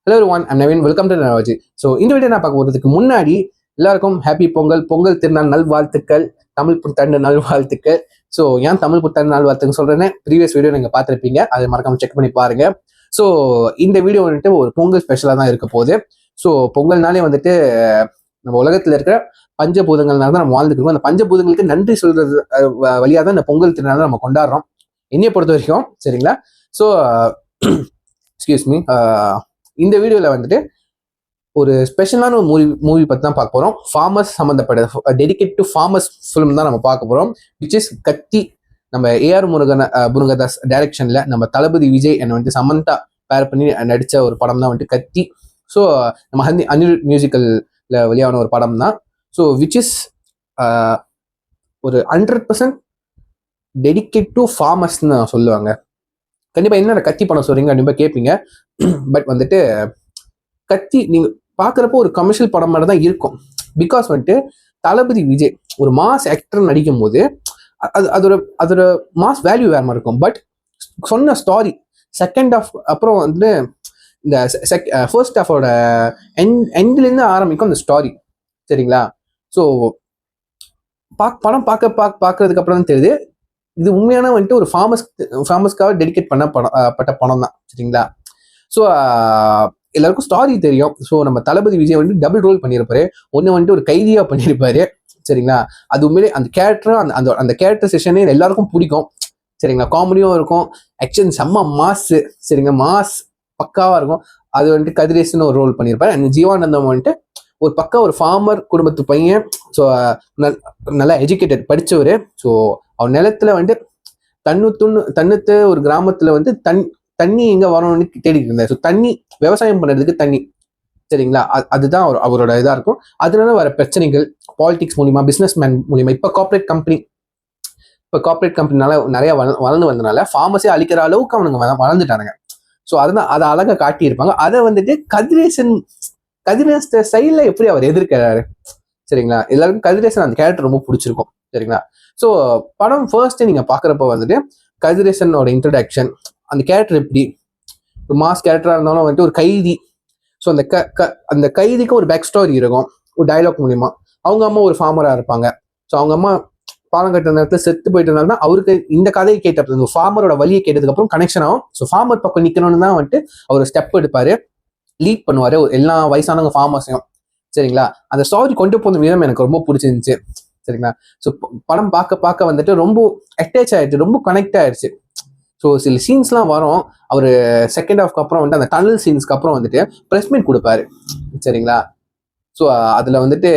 Hello one I'm Naveen, welcome to Navaji. So இந்த video நான் பார்க்க போகிறதுக்கு முன்னாடி எல்லாருக்கும் ஹாப்பி பொங்கல், பொங்கல் திருநாள் நல்வாழ்த்துக்கள், தமிழ் புத்தாண்டு நல்வாழ்த்துக்கள். ஸோ ஏன் தமிழ் புத்தாண்டு நல்வாழ்த்துக்கு சொல்றேன்னு ப்ரீவியஸ் வீடியோ நீங்கள் பார்த்துருப்பீங்க, அதை மறக்காம செக் பண்ணி பாருங்க. ஸோ இந்த வீடியோ வந்துட்டு ஒரு பொங்கல் ஸ்பெஷலாக தான் இருக்க போகுது. ஸோ பொங்கல்னாலே வந்துட்டு நம்ம உலகத்தில் இருக்கிற பஞ்சபூதங்கள்னால தான் நம்ம வாழ்ந்துருக்கோம். அந்த பஞ்சபூதங்களுக்கு நன்றி சொல்றது வழியாக தான் இந்த பொங்கல் திருநாள் நம்ம கொண்டாடுறோம், என்னைய பொறுத்த வரைக்கும். சரிங்களா? ஸோ எக்ஸ்கியூஸ் மீ, இந்த வீடியோவில் வந்துட்டு ஒரு ஸ்பெஷலான ஒரு மூவி பற்றி தான் பார்க்க போகிறோம். ஃபார்மர்ஸ் சம்மந்தப்பட்ட டெடிகேட் டு ஃபார்மர்ஸ் ஃபிலிம் தான் நம்ம பார்க்க போகிறோம், விச் இஸ் கத்தி. நம்ம ஏஆர் முருகதாஸ் டைரக்ஷனில் நம்ம தளபதி விஜய் என்னை வந்துட்டு சமந்தா பேர் பண்ணி நடித்த ஒரு படம் தான் வந்துட்டு கத்தி. ஸோ நம்ம அனிருத் மியூசிக்கலில் வெளியான ஒரு படம் தான். ஸோ விச் இஸ் ஒரு 100% டெடிகேட் டு ஃபார்மர்ஸ்ன்னு சொல்லுவாங்க. கண்டிப்பாக என்ன கத்தி படம் சொல்றீங்க கண்டிப்பாக கேட்பீங்க. பட் வந்துட்டு கத்தி நீங்க பார்க்குறப்போ ஒரு கமர்ஷியல் படம் மாதிரி தான் இருக்கும். பிகாஸ் வந்துட்டு தளபதி விஜய் ஒரு மாஸ் ஆக்டர் நடிக்கும் போது அதோட மாஸ் வேல்யூ வேற மாதிரி இருக்கும். பட் சொன்ன ஸ்டாரி செகண்ட் ஹாஃப் அப்புறம் வந்து இந்த ஃபர்ஸ்ட் ஹாஃபோட எண்ட்லேருந்து ஆரம்பிக்கும் அந்த ஸ்டாரி. சரிங்களா? ஸோ படம் பார்க்கறதுக்கு அப்புறம் தான் தெரியுது இது உண்மையான வந்துட்டு ஒரு ஃபார்மர்ஸ்க்காக டெடிகேட் பட்ட படம் தான். சரிங்களா? ஸோ எல்லாருக்கும் ஸ்டாரி தெரியும். ஸோ நம்ம தளபதி விஜய் வந்துட்டு டபுள் ரோல் பண்ணியிருப்பாரு. ஒன்று வந்துட்டு ஒரு கைதியா பண்ணியிருப்பாரு. சரிங்களா? அது உண்மையிலே அந்த கேரக்டரும் அந்த கேரக்டர் செஷனே எல்லாருக்கும் பிடிக்கும். சரிங்களா? காமெடியும் இருக்கும், ஆக்ஷன் செம்ம மாஸ். சரிங்க, மாஸ் பக்காவா இருக்கும். அது வந்துட்டு கதிரேசன் ஒரு ரோல் பண்ணியிருப்பாரு. அண்ட் ஜீவானந்தம் வந்துட்டு ஒரு பக்கா ஒரு ஃபார்மர் குடும்பத்து பையன். ஸோ நல்லா எஜுகேட்டட், படித்தவர். ஸோ அவர் நிலத்துல வந்துட்டு தன்னுத்து ஒரு கிராமத்துல வந்து தண்ணி எங்க வரணும்னு தேடிட்டு இருந்தார். ஸோ தண்ணி விவசாயம் பண்றதுக்கு தண்ணி. சரிங்களா? அதுதான் அவரோட இதா இருக்கும். அதனால வர பிரச்சனைகள் பாலிடிக்ஸ் மூலியமா, பிசினஸ் மேன் மூலியமா, இப்போ கார்பரேட் கம்பெனினால நிறைய வளர்ந்து வந்தனால ஃபார்மஸே அழிக்கிற அளவுக்கு அவனுங்க வளர்ந்துட்டானுங்க. ஸோ அதுதான் அதை அழகா காட்டியிருப்பாங்க. அதை வந்துட்டு கதிரேசன் சைட்ல எப்படி அவர் எதிர்க்கிறாரு. சரிங்களா? எல்லாருக்கும் கதிரேசன் அந்த கேரக்டர் ரொம்ப பிடிச்சிருக்கும். சரிங்களா? ஸோ படம் ஃபர்ஸ்ட் நீங்க பாக்குறப்ப வந்துட்டு கதிரேசனோட இன்ட்ரடக்ஷன், அந்த கேரக்டர் எப்படி ஒரு மாஸ் கேரக்டரா இருந்தாலும் வந்துட்டு ஒரு கைதி. ஸோ அந்த கைதிக்கு ஒரு பேக் ஸ்டோரி இருக்கும், ஒரு டைலாக் மூலியமா. அவங்க அம்மா ஒரு ஃபார்மரா இருப்பாங்க. ஸோ அவங்க அம்மா பாலம் கட்டுற நேரத்தில் செத்து போயிட்டனால தான் அவருக்கு இந்த கதையை கேட்டப்ப ஃபார்மரோட வழியை கேட்டதுக்கு அப்புறம் கனெக்ஷன் ஆகும். ஸோ ஃபார்மர் பக்கம் நிக்கணும்னு தான் வந்துட்டு அவர் ஸ்டெப் எடுப்பாரு, லீட் பண்ணுவாரு எல்லா வயசானவங்க ஃபார்மர்ஸையும். சரிங்களா? அந்த ஸ்டோரி கொண்டு போன விதம் எனக்கு ரொம்ப பிடிச்சிருந்துச்சு. சரிங்களா? ஸோ படம் பார்க்க வந்துட்டு ரொம்ப அட்டாச் ஆயிடுச்சு, ரொம்ப கனெக்ட் ஆயிடுச்சு. ஸோ சில சீன்ஸ்லாம் வரும். அவர் செகண்ட் ஹாஃப்க்கு அப்புறம் வந்துட்டு அந்த டனல் சீன்ஸ்க்கு அப்புறம் வந்துட்டு ப்ரெஸ் மீட் கொடுப்பாரு. சரிங்களா? ஸோ அதுல வந்துட்டு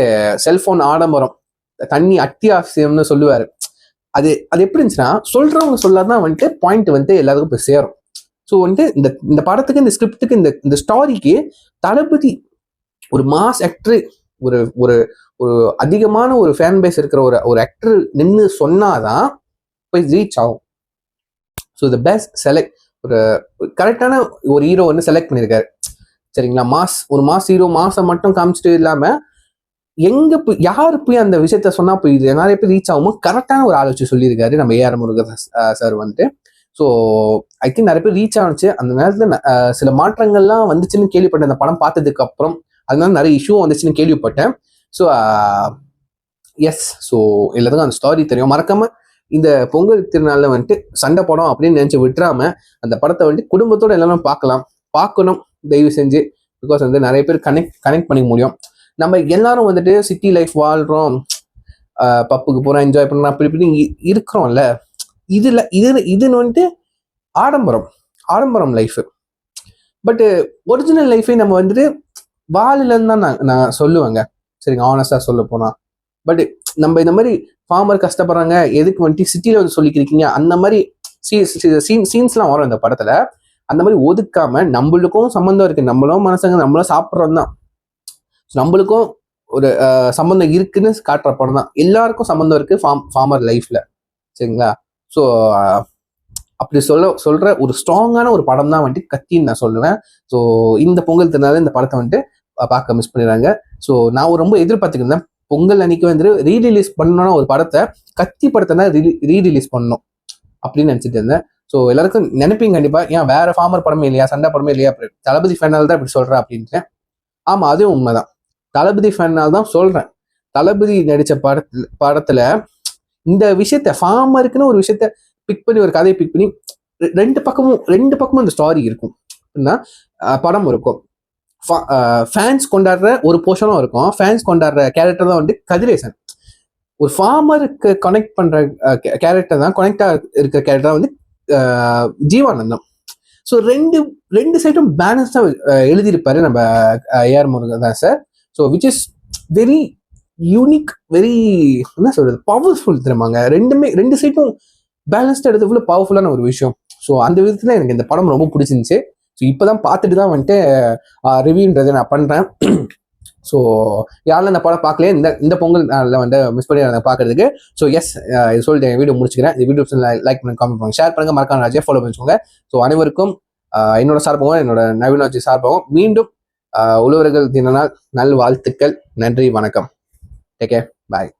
செல்போன் ஆடம்பரம், தண்ணி அத்தியாவசியம்னு சொல்லுவாரு. அது எப்படி இருந்துச்சுன்னா, சொல்றவங்க சொல்லாதான் வந்துட்டு பாயிண்ட் வந்துட்டு எல்லாருக்கும் போய் சேரும். ஸோ வந்துட்டு இந்த படத்துக்கு, இந்த ஸ்கிரிப்டுக்கு, இந்த ஸ்டாரிக்கு தளபதி ஒரு மாஸ் ஆக்டர், ஒரு ஒரு ஒரு அதிகமான ஒரு ஃபேன் பேஸ் இருக்கிற ஒரு ஆக்டர் நின்று சொன்னாதான் போய் ரீச் ஆகும். ஸோ த பெஸ்ட் செலக்ட், ஒரு கரெக்டான ஒரு ஹீரோ வந்து செலக்ட் பண்ணியிருக்காரு. சரிங்களா? ஒரு மாஸ் ஹீரோ, மாசம் மட்டும் காமிச்சிட்டு இல்லாம எங்க போய் யாரு போய் அந்த விஷயத்த சொன்னா போய் நிறைய பேர் ரீச் ஆகுமோ கரெக்டான ஒரு ஆலோசனை சொல்லியிருக்காரு நம்ம ஏஆர் முருகதாஸ் சார் வந்துட்டு. ஸோ ஐ திங்க் நிறைய பேர் ரீச் ஆனிச்சு. அந்த நேரத்தில் சில மாற்றங்கள்லாம் வந்துச்சுன்னு கேள்விப்பட்டேன் அந்த படம் பார்த்ததுக்கு அப்புறம். அதனால நிறைய இஷ்யூ வந்துச்சுன்னு கேள்விப்பட்டேன். ஸோ எஸ், ஸோ எல்லாத்துக்கும் அந்த ஸ்டாரி தெரியும். மறக்காம இந்த பொங்கல் திருநாளில் வந்துட்டு சண்டை படம் அப்படின்னு நினைச்சு விட்டுறாம அந்த படத்தை வந்துட்டு குடும்பத்தோட எல்லாரும் பார்க்கணும் தயவு செஞ்சு. பிகாஸ் வந்து நிறைய பேர் கனெக்ட் பண்ணிக்க முடியும். நம்ம எல்லாரும் வந்துட்டு சிட்டி லைஃப் வாழ்றோம், பப்புக்கு போறோம், என்ஜாய் பண்றோம், அப்படி இப்படி இருக்கிறோம்ல. இதுன்னு வந்துட்டு ஆடம்பரம் லைஃப். பட் ஒரிஜினல் லைஃபை நம்ம வந்துட்டு வாழலன்னு தான் நான் சொல்லுவேங்க. சரிங்க, ஆனஸ்டா சொல்ல போனா. பட் நம்ம இந்த மாதிரி ஃபார்மர் கஷ்டப்படுறாங்க, எதுக்கு வந்துட்டு சிட்டியில வந்து சொல்லிக்கிறீங்க, அந்த மாதிரி சீன்ஸ்லாம் வரும் இந்த படத்துல. அந்த மாதிரி ஒதுக்காம நம்மளுக்கும் சம்மந்தம் இருக்கு, நம்மளும் மனசங்க, நம்மளும் சாப்பிட்றோம் தான், நம்மளுக்கும் ஒரு சம்மந்தம் இருக்குன்னு காட்டுற படம் தான். எல்லாருக்கும் சம்மந்தம் இருக்கு ஃபார்மர் லைஃப்ல. சரிங்களா? ஸோ அப்படி சொல்ற ஒரு ஸ்ட்ராங்கான ஒரு படம் தான் வந்துட்டு கத்தின்னு நான் சொல்லுவேன். ஸோ இந்த பொங்கல் திருநாள் இந்த படத்தை வந்துட்டு பார்க்க மிஸ் பண்ணிடுறாங்க. ஸோ நான் ரொம்ப எதிர்பார்த்துக்கிருந்தேன், பொங்கல் அன்னைக்கு வந்து ரீரிலீஸ் பண்ணணும்னா ஒரு படத்தை, கத்தி படத்தை ரீரிலீஸ் பண்ணணும் அப்படின்னு நினைச்சிட்டு இருந்தேன். ஸோ எல்லாருக்கும் நினைப்பீங்க கண்டிப்பா, ஏன் வேற ஃபார்மர் படமே இல்லையா, சண்டை படமே இல்லையா, தளபதி ஃபேனால் தான் இப்படி சொல்றேன் அப்படின்ட்டு. ஆமா, அதுவும் உண்மைதான். தளபதி ஃபேனால் தான் சொல்றேன். தளபதி நடிச்ச படத்துல இந்த விஷயத்த ஃபார்மருக்குன்னு ஒரு விஷயத்த பிக் பண்ணி, ஒரு கதையை பிக் பண்ணி ரெண்டு பக்கமும் இந்த ஸ்டாரி இருக்கும். படம் இருக்கும். ஃபேன்ஸ் கொண்டாடுற ஒரு போர்ஷனும் இருக்கும். ஃபேன்ஸ் கொண்டாடுற கேரக்டர் தான் வந்து கதிரேசன். ஒரு ஃபார்மருக்கு கனெக்ட் பண்ற கேரக்டர் தான், கனெக்டா இருக்கிற கேரக்டர் வந்து ஜீவானந்தம். ஸோ ரெண்டு சைடும் பேலன்ஸ்டா எழுதியிருப்பாரு நம்ம AR Murugadoss sir. So which is very unique, very என்ன சொல்றது, பவர்ஃபுல் தெரியுமாங்க. ரெண்டு சைடும் பேலன்ஸ்டா எடுத்து இவ்வளவு பவர்ஃபுல்லான ஒரு விஷயம். ஸோ அந்த விதத்துல எனக்கு இந்த படம் ரொம்ப பிடிச்சிருந்துச்சு. ஸோ இப்போதான் பார்த்துட்டு தான் வந்துட்டு ரிவ்யூன்றதை நான் பண்றேன். ஸோ யாரெல்லாம் இந்த படம் பார்க்கலையே, இந்த பொங்கல் வந்து மிஸ் பண்ணி பார்க்கறதுக்கு. ஸோ எஸ், இது சொல்லிட்டு வீடியோ முடிச்சுக்கிறேன். இந்த வீடியோ லைக் பண்ணுங்க, காமெண்ட் பண்ணுங்க, ஷேர் பண்ணுங்க, மறக்காம ராஜே ஃபாலோ பண்ணிக்கோங்க. ஸோ அனைவருக்கும் என்னோட சார்பாகவும் என்னோட நவீனாட்சி சார்பாகவும் மீண்டும் உழவர்கள் தின நாள் நல் வாழ்த்துக்கள். நன்றி, வணக்கம். டேக் கேர், பாய்.